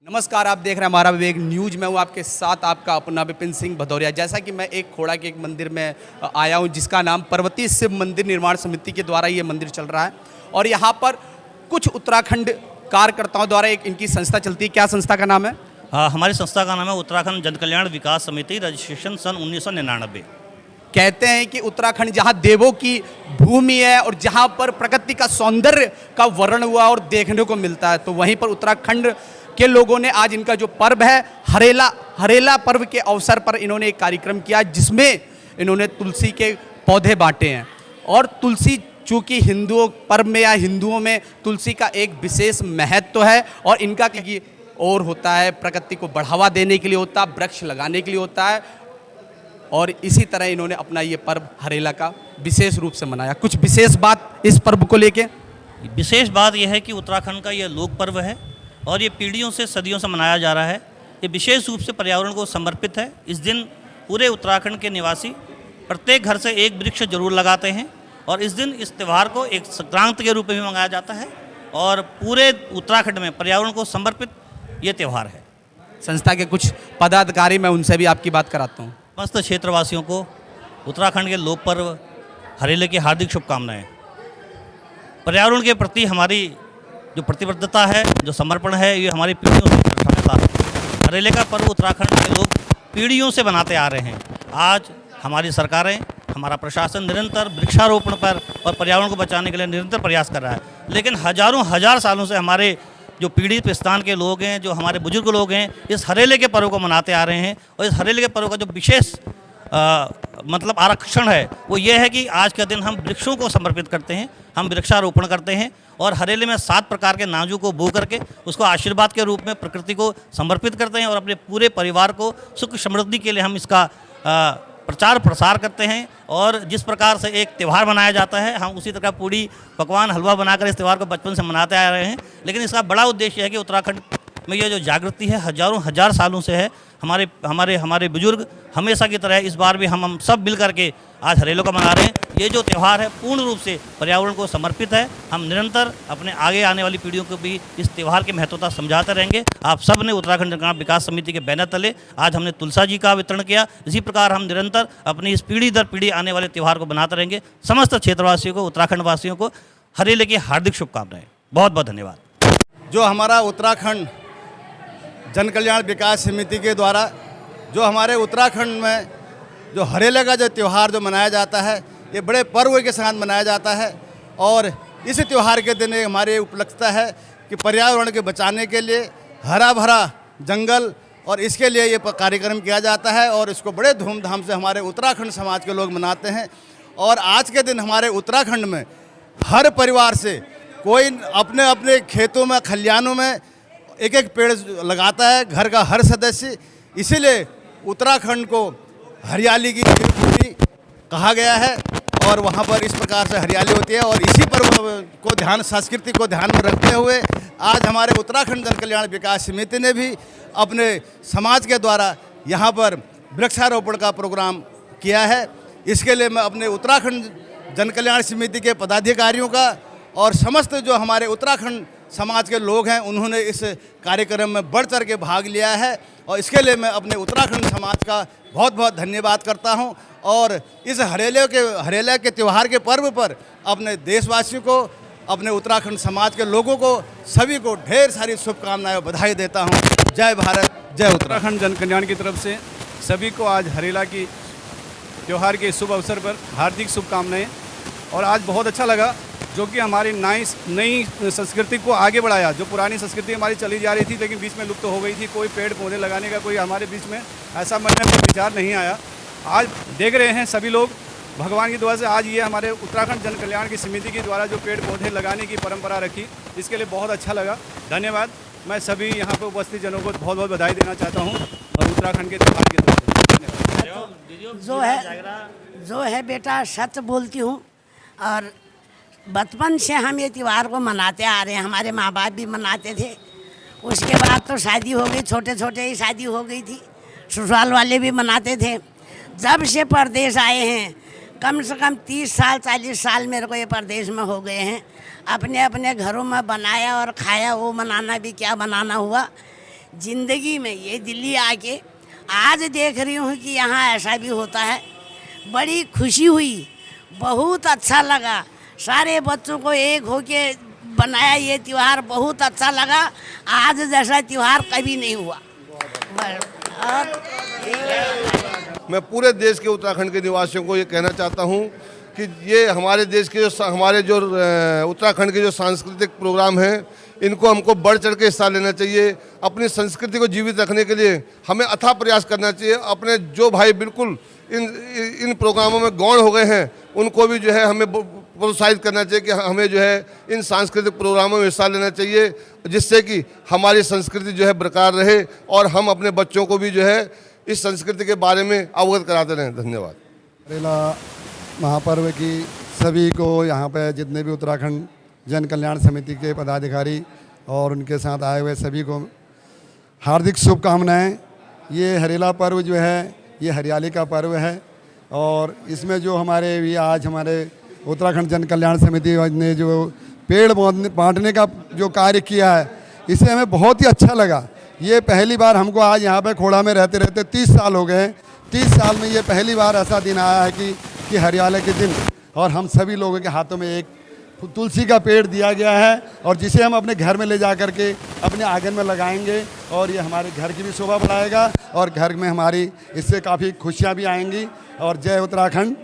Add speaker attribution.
Speaker 1: नमस्कार, आप देख रहे हैं हमारा विवेक न्यूज। मैं हूं आपके साथ आपका अपना विपिन सिंह भदौरिया। जैसा कि मैं एक खोड़ा के एक मंदिर में आया हूं जिसका नाम पर्वतीय शिव मंदिर निर्माण समिति के द्वारा ये मंदिर चल रहा है और यहाँ पर कुछ उत्तराखंड कार्यकर्ताओं द्वारा एक इनकी संस्था चलती है। क्या संस्था का नाम है?
Speaker 2: हाँ, हमारी संस्था का नाम है उत्तराखंड जन कल्याण विकास समिति, रजिस्ट्रेशन सन 1999।
Speaker 1: कहते हैं कि उत्तराखंड जहाँ देवों की भूमि है और जहाँ पर प्रकृति का सौंदर्य का वर्णन हुआ और देखने को मिलता है, तो वहीं पर उत्तराखंड के लोगों ने आज इनका जो पर्व है हरेला पर्व के अवसर पर इन्होंने एक कार्यक्रम किया जिसमें इन्होंने तुलसी के पौधे बांटे हैं। और तुलसी चूँकि हिंदुओं पर्व में या हिंदुओं में तुलसी का एक विशेष महत्व है और इनका कि और होता है, प्रकृति को बढ़ावा देने के लिए होता है, वृक्ष लगाने के लिए होता है। और इसी तरह इन्होंने अपना ये पर्व हरेला का विशेष रूप से मनाया। कुछ विशेष बात इस पर्व को लेके?
Speaker 2: विशेष बात यह है कि उत्तराखंड का यह लोक पर्व है और ये पीढ़ियों से सदियों से मनाया जा रहा है। ये विशेष रूप से पर्यावरण को समर्पित है। इस दिन पूरे उत्तराखंड के निवासी प्रत्येक घर से एक वृक्ष जरूर लगाते हैं और इस दिन इस त्यौहार को एक संक्रांति के रूप में भी मनाया जाता है और पूरे उत्तराखंड में पर्यावरण को समर्पित ये त्यौहार है।
Speaker 1: संस्था के कुछ पदाधिकारी, मैं उनसे भी आपकी बात कराता हूँ।
Speaker 2: समस्त क्षेत्रवासियों को उत्तराखंड के लोक पर्व हरेले की हार्दिक शुभकामनाएं। पर्यावरण के प्रति हमारी जो प्रतिबद्धता है, जो समर्पण है, ये हमारी पीढ़ियों से दर्शाता है। हरेले का पर्व उत्तराखंड के लोग पीढ़ियों से बनाते आ रहे हैं। आज हमारी सरकारें, हमारा प्रशासन निरंतर वृक्षारोपण पर और पर्यावरण को बचाने के लिए निरंतर प्रयास कर रहा है, लेकिन हजारों हजार सालों से हमारे जो पीढ़ी पिस्तान के लोग हैं, जो हमारे बुजुर्ग लोग हैं, इस हरेले के पर्व को मनाते आ रहे हैं। और इस हरेले के पर्व का जो विशेष मतलब आरक्षण है वो ये है कि आज के दिन हम वृक्षों को समर्पित करते हैं, हम वृक्षारोपण करते हैं और हरेले में 7 प्रकार के नाजों को बो करके उसको आशीर्वाद के रूप में प्रकृति को समर्पित करते हैं और अपने पूरे परिवार को सुख समृद्धि के लिए हम इसका प्रचार प्रसार करते हैं। और जिस प्रकार से एक त्यौहार मनाया जाता है, हम उसी तरह पूड़ी पकवान हलवा बनाकर इस त्यौहार को बचपन से मनाते आ रहे हैं। लेकिन इसका बड़ा उद्देश्य है कि उत्तराखंड में ये जो जागृति है हजारों हजार सालों से है। हमारे बुजुर्ग हमेशा की तरह इस बार भी हम सब मिल करके आज हरेले को मना रहे हैं। ये जो त्यौहार है पूर्ण रूप से पर्यावरण को समर्पित है। हम निरंतर अपने आगे आने वाली पीढ़ियों को भी इस त्यौहार की महत्वता समझाते रहेंगे। आप सब ने उत्तराखंड जन कल्याण विकास समिति के बैनर तले आज हमने तुलसा जी का वितरण किया। इसी प्रकार हम निरंतर अपनी इस पीढ़ी दर पीढ़ी आने वाले त्यौहार को बनाते रहेंगे। समस्त क्षेत्रवासियों को, उत्तराखंड वासियों को हरेले की हार्दिक शुभकामनाएं। बहुत बहुत धन्यवाद।
Speaker 3: जो हमारा उत्तराखंड जन कल्याण विकास समिति के द्वारा जो हमारे उत्तराखंड में जो हरेले का जो त्यौहार जो मनाया जाता है, ये बड़े पर्व के साथ मनाया जाता है। और इस त्यौहार के दिन हमारी उपलक्षता है कि पर्यावरण के बचाने के लिए हरा भरा जंगल और इसके लिए ये कार्यक्रम किया जाता है और इसको बड़े धूमधाम से हमारे उत्तराखंड समाज के लोग मनाते हैं। और आज के दिन हमारे उत्तराखंड में हर परिवार से कोई अपने अपने खेतों में, खलिहानों में एक एक पेड़ लगाता है, घर का हर सदस्य। इसीलिए उत्तराखंड को हरियाली की भूमि कहा गया है और वहाँ पर इस प्रकार से हरियाली होती है। और इसी पर्व को संस्कृति को ध्यान में रखते हुए आज हमारे उत्तराखंड जन कल्याण विकास समिति ने भी अपने समाज के द्वारा यहाँ पर वृक्षारोपण का प्रोग्राम किया है। इसके लिए मैं अपने उत्तराखंड जन कल्याण समिति के पदाधिकारियों का और समस्त जो हमारे उत्तराखंड समाज के लोग हैं उन्होंने इस कार्यक्रम में बढ़ चढ़ के भाग लिया है और इसके लिए मैं अपने उत्तराखंड समाज का बहुत बहुत धन्यवाद करता हूं। और इस हरेले के त्यौहार के पर्व पर अपने देशवासियों को, अपने उत्तराखंड समाज के लोगों को, सभी को ढेर सारी शुभकामनाएं और बधाई देता हूं। जय भारत, जय उत्तराखंड।
Speaker 4: जन कल्याण की तरफ से सभी को आज हरेला की त्यौहार के शुभ अवसर पर हार्दिक शुभकामनाएं। और आज बहुत अच्छा लगा जो कि हमारी नई संस्कृति को आगे बढ़ाया। जो पुरानी संस्कृति हमारी चली जा रही थी लेकिन बीच में लुप्त हो गई थी, कोई पेड़ पौधे लगाने का कोई हमारे बीच में ऐसा मन में विचार नहीं आया। आज देख रहे हैं सभी लोग, भगवान की दुआ से आज ये हमारे उत्तराखंड जन कल्याण की समिति के द्वारा जो पेड़ पौधे लगाने की परंपरा रखी, इसके लिए बहुत अच्छा लगा। धन्यवाद। मैं सभी यहाँ पर उपस्थित जनों को बहुत बहुत बधाई देना चाहता हूँ और उत्तराखंड के त्यौहार की तरफ
Speaker 5: जो है बेटा सच बोलती हूँ। और बचपन से हम ये त्यौहार को मनाते आ रहे हैं, हमारे माँ बाप भी मनाते थे। उसके बाद तो शादी हो गई, छोटे छोटे ही शादी हो गई थी, ससुराल वाले भी मनाते थे। जब से परदेश आए हैं, कम से कम 30 साल 40 साल मेरे को ये परदेश में हो गए हैं। अपने अपने घरों में बनाया और खाया, वो मनाना भी क्या बनाना हुआ। ज़िंदगी में ये दिल्ली आके आज देख रही हूँ कि यहाँ ऐसा भी होता है। बड़ी खुशी हुई, बहुत अच्छा लगा। सारे बच्चों को एक होके बनाया ये त्यौहार, बहुत अच्छा लगा। आज जैसा त्यौहार कभी नहीं हुआ। और
Speaker 6: मैं पूरे देश के उत्तराखंड के निवासियों को ये कहना चाहता हूँ कि ये हमारे देश के जो उत्तराखंड के जो सांस्कृतिक प्रोग्राम हैं, इनको हमको बढ़ चढ़ के हिस्सा लेना चाहिए। अपनी संस्कृति को जीवित रखने के लिए हमें अथाह प्रयास करना चाहिए। अपने जो भाई बिल्कुल इन प्रोग्रामों में गौण हो गए हैं, उनको भी जो है हमें प्रोत्साहित करना चाहिए कि हमें जो है इन सांस्कृतिक प्रोग्रामों में हिस्सा लेना चाहिए, जिससे कि हमारी संस्कृति जो है बरकरार रहे और हम अपने बच्चों को भी जो है इस संस्कृति के बारे में अवगत कराते रहें। धन्यवाद।
Speaker 7: हरेला महापर्व की सभी को यहाँ पे जितने भी उत्तराखंड जन कल्याण समिति के पदाधिकारी और उनके साथ आए हुए सभी को हार्दिक शुभकामनाएं। ये हरेला पर्व जो है ये हरियाली का पर्व है और इसमें जो हमारे उत्तराखंड जन कल्याण समिति ने जो पेड़ बांटने का जो कार्य किया है, इसे हमें बहुत ही अच्छा लगा। ये पहली बार हमको आज यहाँ पे खोड़ा में रहते रहते 30 साल हो गए। 30 साल में ये पहली बार ऐसा दिन आया है कि हरियाली के दिन और हम सभी लोगों के हाथों में एक तुलसी का पेड़ दिया गया है और जिसे हम अपने घर में ले जा कर के अपने आंगन में लगाएंगे और ये हमारे घर की भी शोभा बढ़ाएगा और घर में हमारी इससे काफ़ी खुशियाँ भी आएंगी। और जय उत्तराखंड।